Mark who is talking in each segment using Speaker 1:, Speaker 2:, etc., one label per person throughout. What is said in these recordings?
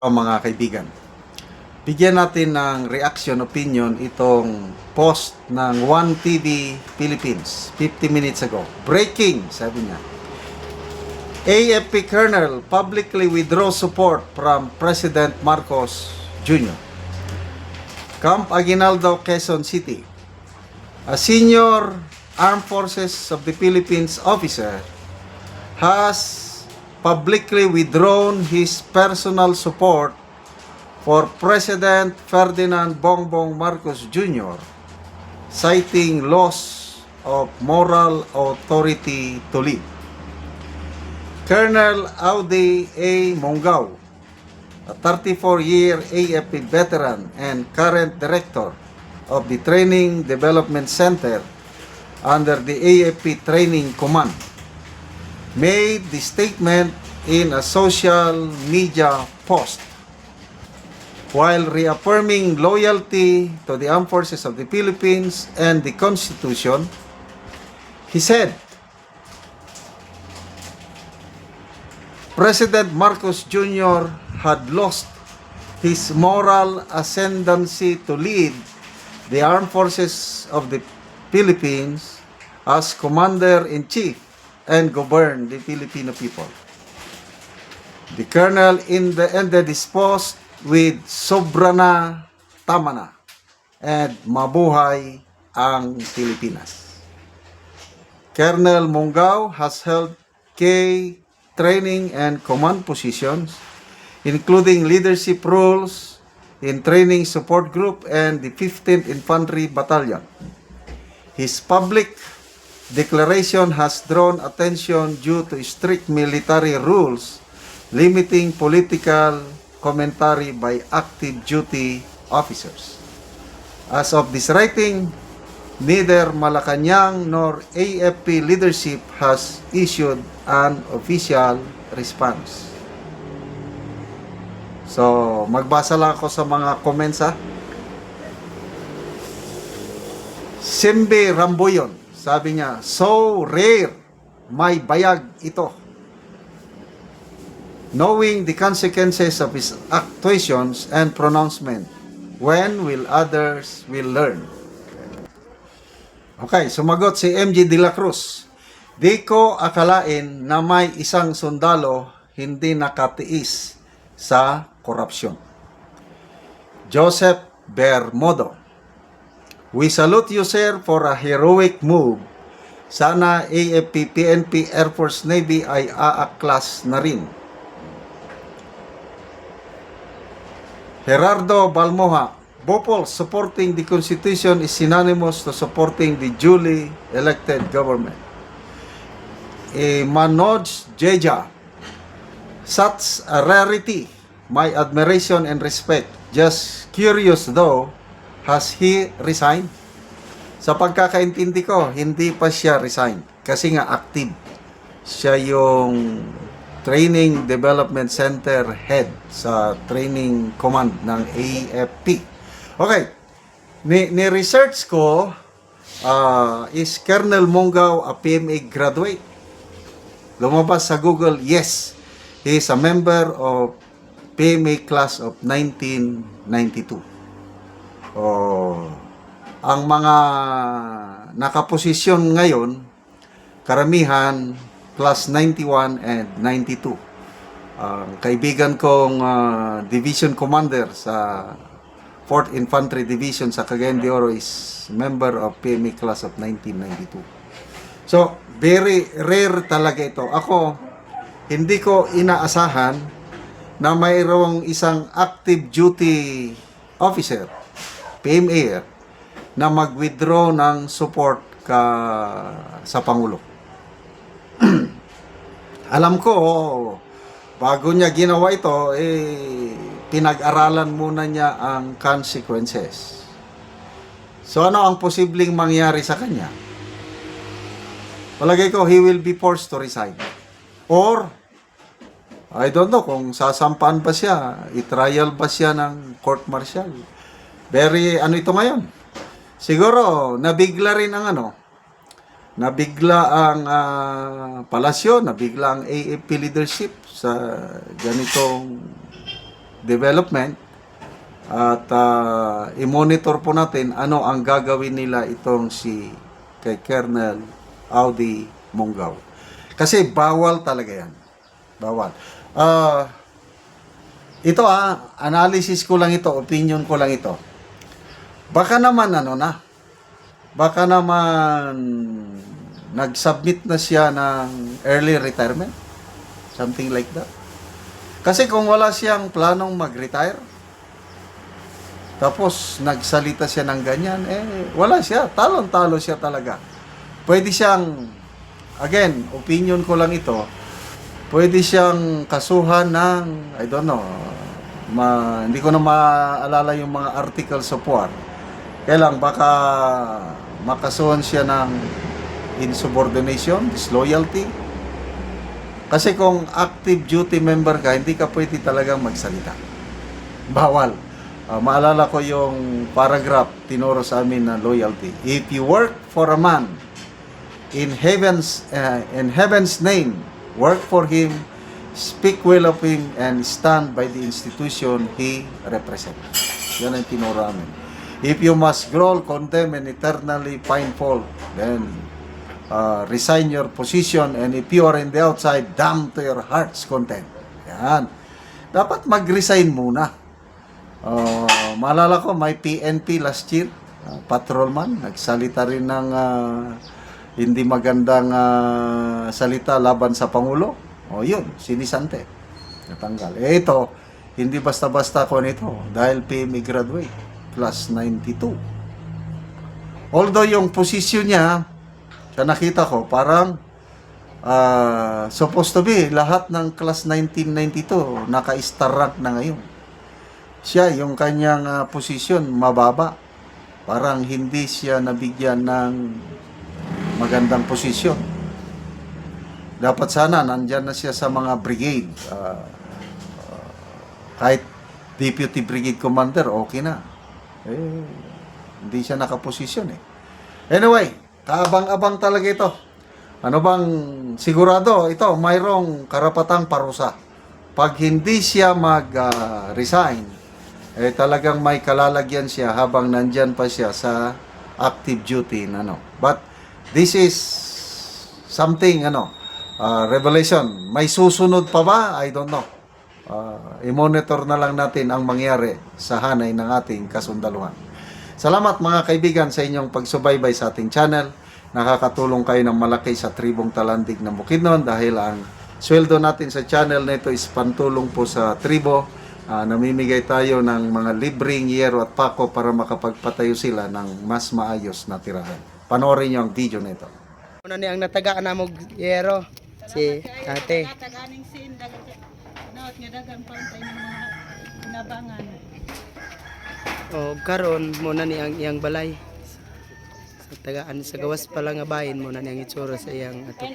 Speaker 1: Mga kaibigan, bigyan natin ng reaction opinion itong post ng 1TV Philippines 50 minutes ago. Breaking, sabi niya. AFP Colonel publicly withdraws support from President Marcos Jr. Camp Aguinaldo, Quezon City. A senior Armed Forces of the Philippines officer has publicly withdrawn his personal support for President Ferdinand Bongbong Marcos Jr., citing loss of moral authority to lead. Colonel Audi A. Mongao, a 34-year AFP veteran and current director of the Training Development Center under the AFP Training Command, made the statement in a social media post. While reaffirming loyalty to the Armed Forces of the Philippines and the Constitution, he said, President Marcos Jr. had lost his moral ascendancy to lead the Armed Forces of the Philippines as Commander-in-Chief and govern the Filipino people. The colonel ended his post with sobra na, tama na, and mabuhay ang Pilipinas. Colonel Mongao has held key training and command positions, including leadership roles in Training Support Group and the 15th Infantry Battalion. His public declaration has drawn attention due to strict military rules limiting political commentary by active duty officers. As of this writing, neither Malacanang nor AFP leadership has issued an official response. So, magbasa lang ako sa mga comments ha. Simbe Ramboyon, sabi niya, so rare, may bayag ito. Knowing the consequences of his actuations and pronouncement, when will others will learn? Okay, sumagot si MG De La Cruz. Di ko akalain na may isang sundalo hindi nakatiis sa korupsyon. Joseph Bermodo. We salute you, sir, for a heroic move. Sana AFP, PNP, Air Force, Navy ay aaklas na rin. Gerardo Balmoha. Bopol, supporting the Constitution is synonymous to supporting the duly elected government. Manoj Jeja. Such a rarity. My admiration and respect. Just curious though, has he resigned? Sa pagkakaintindi ko, hindi pa siya resign. Kasi nga active. Siya yung Training Development Center head sa Training Command ng AFP. Okay. Ni-research ko, is Colonel Mongao a PMA graduate? Lumabas sa Google, yes. He is a member of PMA class of 1992. Ang mga nakaposisyon ngayon, karamihan class 91 and 92. Kaibigan kong division commander sa 4th Infantry Division sa Cagayan de Oro is member of PMA class of 1992. So, very rare talaga ito. Ako, hindi ko inaasahan na mayroong isang active duty officer, PMA, na mag-withdraw ng support sa Pangulo. Alam ko, bago niya ginawa ito, pinag-aralan muna niya ang consequences. So, ano ang posibleng mangyari sa kanya? Palagay ko, he will be forced to resign. Or, I don't know kung sasampaan ba siya, i-trial ba siya ng court martial. Very, ito ngayon? Siguro, nabigla rin ang nabigla ang palasyo, nabigla ang AFP leadership sa ganitong development at i-monitor po natin ano ang gagawin nila itong si kay Colonel Audi Mongaw. Kasi bawal talaga yan. Bawal. Ito analysis ko lang ito, opinion ko lang ito. Baka naman baka naman nag-submit na siya ng early retirement. Something like that. Kasi kung wala siyang planong mag-retire, tapos nagsalita siya ng ganyan, wala siya. Talon-talo siya talaga. Pwede siyang, again, opinion ko lang ito, pwede siyang kasuhan ng, I don't know, hindi ko na maalala yung mga articles of war. Kaya lang, baka makasuhan siya ng insubordination, disloyalty. Kasi kung active duty member ka, hindi ka pwede talagang magsalita. Bawal. Maalala ko yung paragraph tinuro sa amin na loyalty. If you work for a man in heaven's name, work for him, speak well of him, and stand by the institution he represents. Yan ang tinuro amin. If you must growl, condemn, and eternally find fault, then resign your position, and if you are in the outside, damn to your heart's content. Yan. Dapat mag-resign muna. Maalala ko, may PNP last year, patrolman, nagsalita rin ng hindi magandang salita laban sa Pangulo. Yun, sinisante. Natanggal. Ito, hindi basta-basta ko nito, dahil PME graduate, plus 92. Although yung posisyon niya, sa nakita ko, parang supposed to be, lahat ng class 1992, naka-star rank na ngayon. Siya, yung kanyang posisyon, mababa. Parang hindi siya nabigyan ng magandang posisyon. Dapat sana, nandyan na siya sa mga brigade. Kahit deputy brigade commander, okay na. Hindi siya nakaposisyon Anyway, kaabang-abang talaga ito. Ano bang sigurado? Ito, mayroong karapatang parusa. Pag hindi siya mag-resign, talagang may kalalagyan siya habang nandyan pa siya sa active duty. But this is something, revelation. May susunod pa ba? I don't know. I-monitor na lang natin ang mangyari sa hanay ng ating kasundaluhan. Salamat mga kaibigan sa inyong pagsubaybay sa ating channel. Nakakatulong kayo ng malaki sa tribong Talandig ng Bukidnon dahil ang sweldo natin sa channel na ito is pantulong po sa tribo. Namimigay tayo ng mga libreng yero at pako para makapagpatayo sila ng mas maayos na tirahan. Panoorin niyo ang video nito.
Speaker 2: Ano ni ang natagaan na mo yero si ate.
Speaker 3: Nataganing sin dagat nga dagan pantay ng mga inabangan.
Speaker 2: Karon mo na ni ang iyang balay. Sa tagaan sa gawas pa lang nga bahin mo na ni ang itsura sa iyang atop.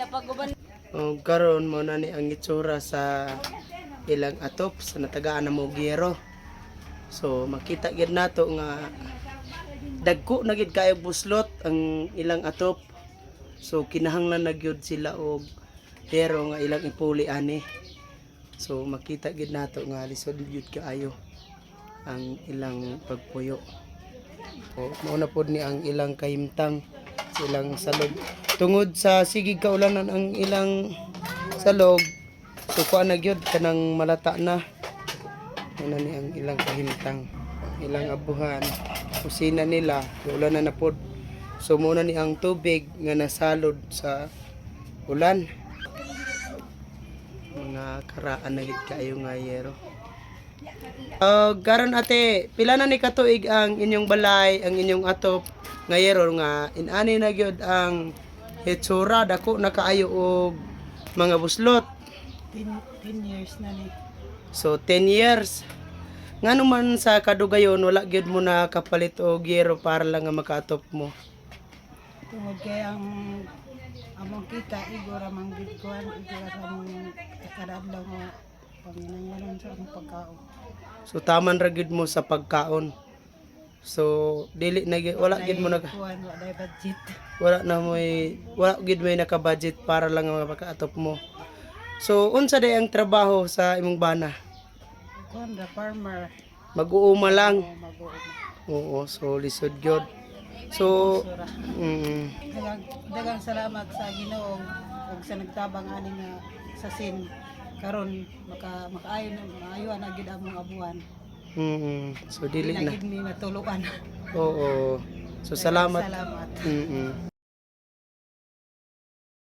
Speaker 2: Karon mo na ni ang itsura sa ilang atop sa natagaan na mo giyero. So makita gid nato nga dagko na gid kayo buslot ang ilang atop. So kinahanglan na gyud sila og giyero nga ilang ipuli ani. So makita gid nato nga lisod gyud kaayo ang ilang pagpuyo. O mao na pod ni ang ilang kahimtang sa ilang salog. Tungod sa sigig kaulanan ang ilang salog, so kuan na gyud kanang malata na. Ano ni ang ilang kahimtang, ilang abuhan, kusina nila, ulan na pod. So muna ni ang tubig nga nasalod sa ulan. Mga karaan na gid kayo nga yero. Karon ate, pila na ni katuig ang inyong balay, ang inyong atop nga yero nga inani na gyud ang hitsura dako na kaayo og mga buslot.
Speaker 3: 10 years na ni.
Speaker 2: So 10 years. Ngano man sa kadugayon wala gyud mo na kapalit og yero para lang nga makaatop mo.
Speaker 3: Tungod kay ang among kita igor amang gikuan igor among kadadlaw nga panginahanglan sa among pagkaon.
Speaker 2: So taman ra gyud mo sa pagkaon. So dili na wala gyud mo na
Speaker 3: kuan wala budget.
Speaker 2: wala gyud mo naka-budget para lang nga makaatop mo. So unsa day ang trabaho sa imong bana?
Speaker 3: kuan ra farmer
Speaker 2: Mag-uuma lang.
Speaker 3: o mag-uuma.
Speaker 2: Oo, so lisod gyud. So,
Speaker 3: Sura.
Speaker 2: mm,
Speaker 3: Dagang salamat sa Ginoo ug sa nagtabang ani nga sa sin karon makaayo na maayo na gid ang mga buwan.
Speaker 2: so dili na.
Speaker 3: Gid mi matuluan.
Speaker 2: Oo. So salamat.
Speaker 3: Salamat.
Speaker 2: Mm.